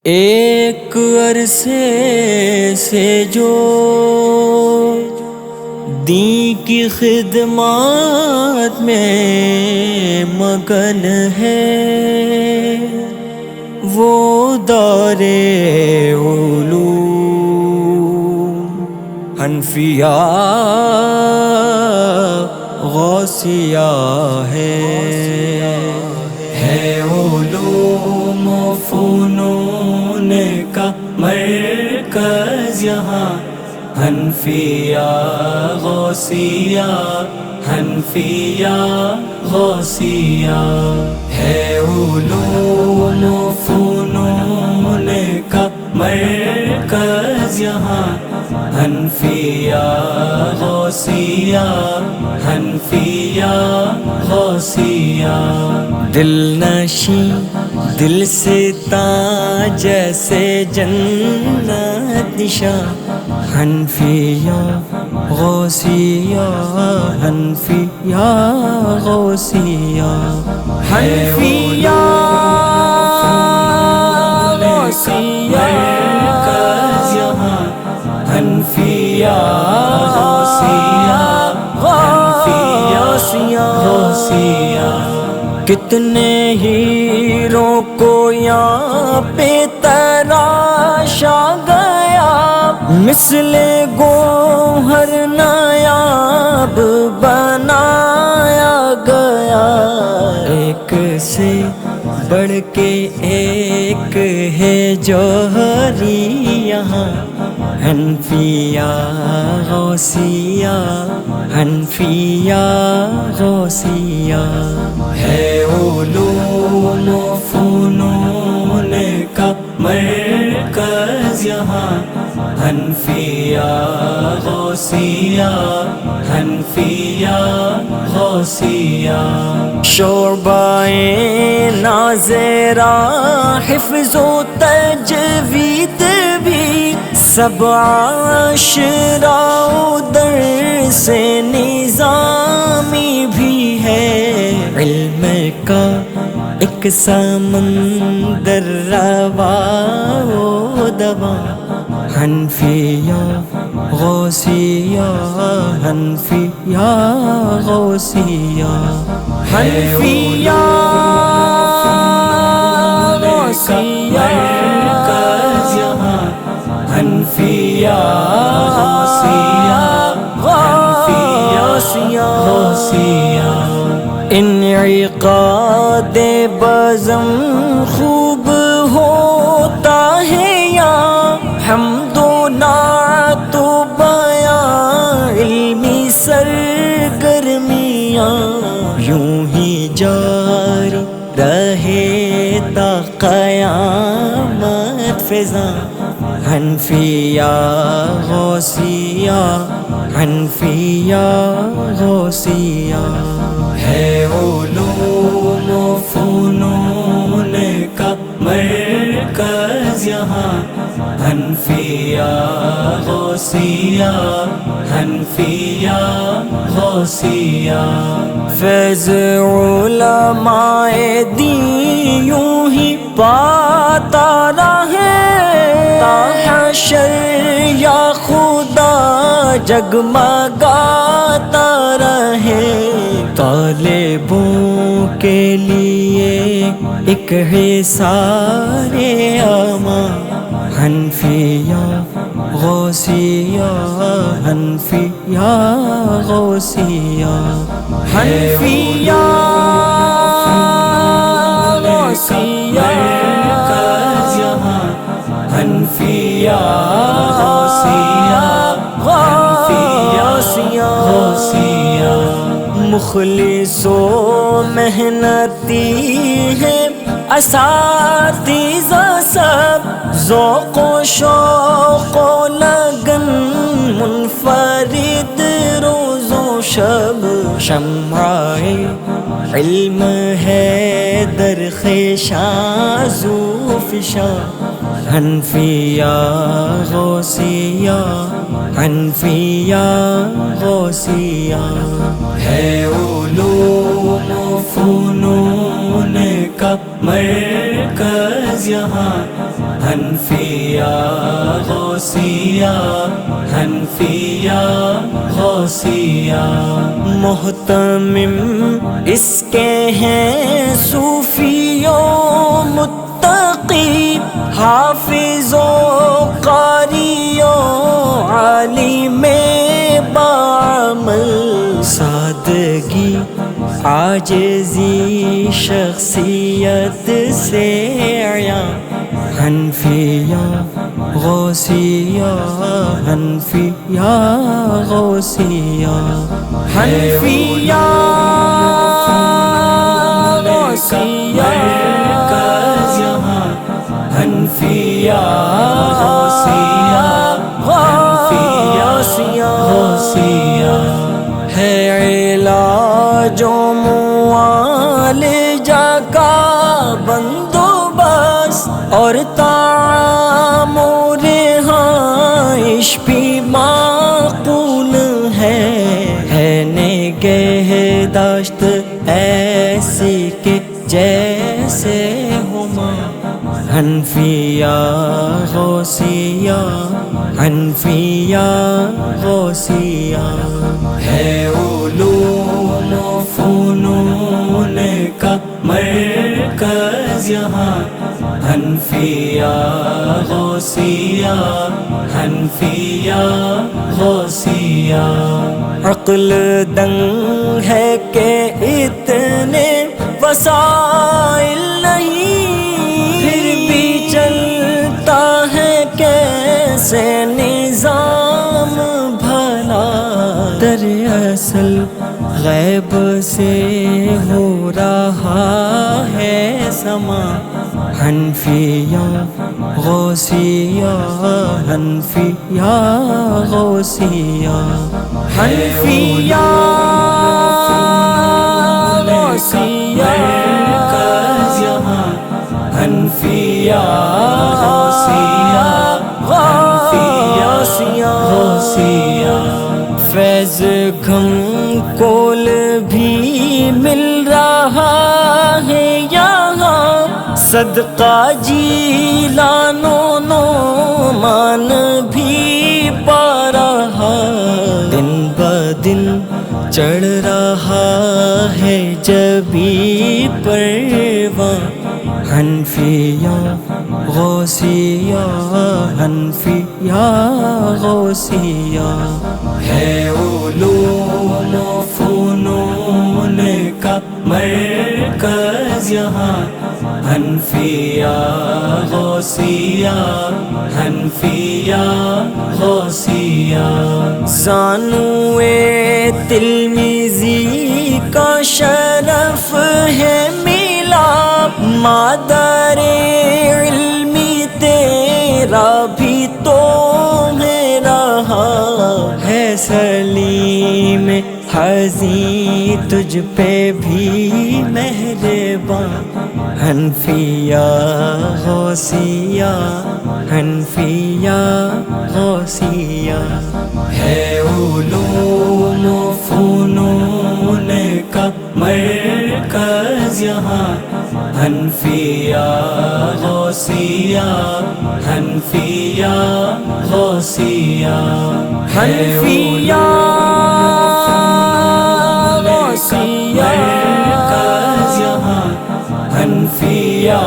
ایک عرصے سے جو دین کی خدمات میں مگن ہے، وہ دار علوم حنفیہ غوثیہ ہے علوم و فنون کا مرکز یہاں حنفیہ غوثیہ، حنفیہ غوثیہ ہے علوم و فنون کا مرکز یہاں حنفیہ غوثیہ، حنفیہ غوثیہ۔ دل نشیں دل سے تاں جیسے جنت نشاں حنفیہ غوثیہ، حنفیہ غوثیہ، حنفیہ غوثیہ حنفیہ غوثیہ، حنفیہ غوثیہ۔ کتنے ہیروں کو یہاں پہ تراشا گیا، مثل گوہر نایاب بنایا گیا، ایک سے بڑھ کے ایک ہے جوہری یہاں حنفیہ غوثیہ، حنفیہ غوثیہ ہے علوم و فنون کا مرکز یہاں حنفیہ غوثیہ، حنفیہ غوثیہ۔ شعبۂ ناظرہ حفظ و تجوید بھی، سب عشرہ درس نظامی بھی ہے، علم کا ایک سمندر رواں و دواں حنفیہ غوثیہ، حنفیہ غوثیہ، حنفیہ غوثیہ، حنفیہ غوثیہ، حنفیہ غوثیہ۔ انعقاد بزم خوب ہوتا ہے یا حمد و نعت و بیان، علمی سرگرمیاں یوں ہی جاری رہے تا قیامت فضا حنفیہ غوثیہ، حنفیہ غوثیہ ہے علوم و فنون کا مرکز یہاں حنفیہ غوثیہ، حنفیہ غوثیہ۔ فیض علماء دین یوں ہی پاتا رہے تا حشر یا خدا جگمگاتا رہے، طالبوں کے لیے ایک حصار امان حنفیہ غوثیہ، حنفیہ غوثیہ، حنفیہ غوثیہ، حنفیہ غوثیہ، حنفیہ غوثیہ۔ مخلص و محنتی ہے اساتذہ سب، ذوق و شوق و لگن منفرد روز و شب، شمع علم ہے درخشاں ذوفشاں حنفیہ غوثیہ، حنفیہ غوثیہ ہے علوم و فنون کا مرکز یہاں حنفیہ غوثیہ حنفیہ غوثیہ محتمم اس کے ہیں صوفی و متقی حافظ و قاری و عالم بعمل سادگی عاجزی شخصیت سے عیاں حنفیہ غوثیہ حنفیہ غوثیہ حنفیہ غوثیہ حنفیہ غوثیہ حنفیہ غوثیہ ہے علاج و معالجہ کا بندوبست اور طعام و رہائش بھی معقول ہے نگہداشت ایسی کہ جیسے ہما حنفیہ غوثیہ حنفیہ غوثیہ ہے علوم و فنون کا مرکز یہاں حنفیہ غوثیہ حنفیہ غوثیہ عقل دنگ ہے کہ اتنے وسائل نہیں پھر بھی چلتا ہے کیسے نظام بھلا دراصل غیب سے ہو رہا ہے سما حنفیہ غوثیہ حنفیہ غوثیہ حنفیہ غوثیہ حنفیہ غوثیہ غوثیہ فیض گھم کول بھی مل رہا ہے یہاں صدقہ جیلان و نعمان بھی پا رہا دن بدن چڑھ رہا ہے جبی پرواں حنفیہ غوثیہ حنفیہ غوثیہ ہے علوم و فنون کا مرکز یہاں حنفیہ غوثیہ حنفیہ غوثیہ زانوئے تلمیذی کا شرف ہے مادر علمی تیرا بھی تو ہے رہا ہے سلیم حزیں تجھ پہ بھی مہربان حنفیہ غوثیہ حنفیہ غوثیہ ہے علوم و فنون کا مرکز یہاں حنفیہ غوثیہ حنفیہ غوثیہ حنفیہ غوثیہ حنفیہ